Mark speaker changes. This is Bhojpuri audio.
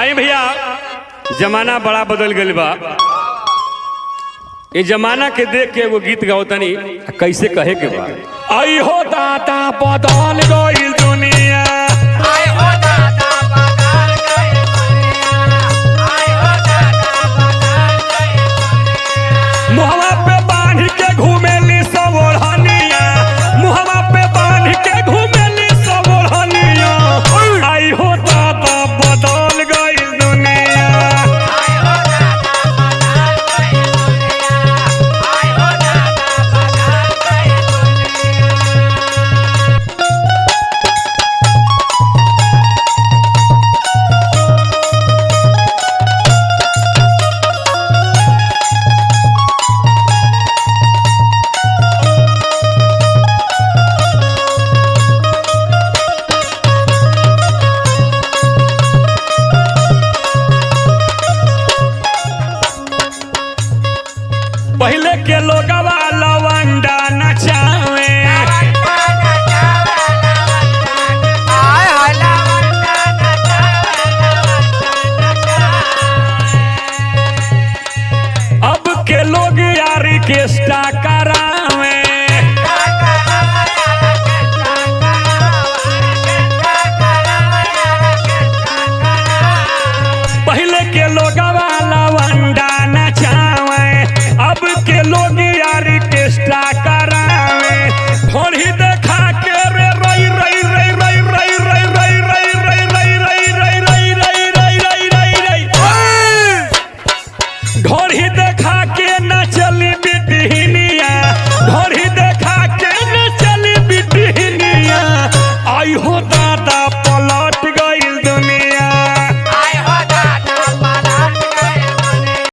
Speaker 1: आई भैया जमाना बड़ा बदल गल बा। ये जमाना के देख के एगो गीत गाओ तनी कैसे कहे के बा। आई हो दाता बदल गइल दुनिया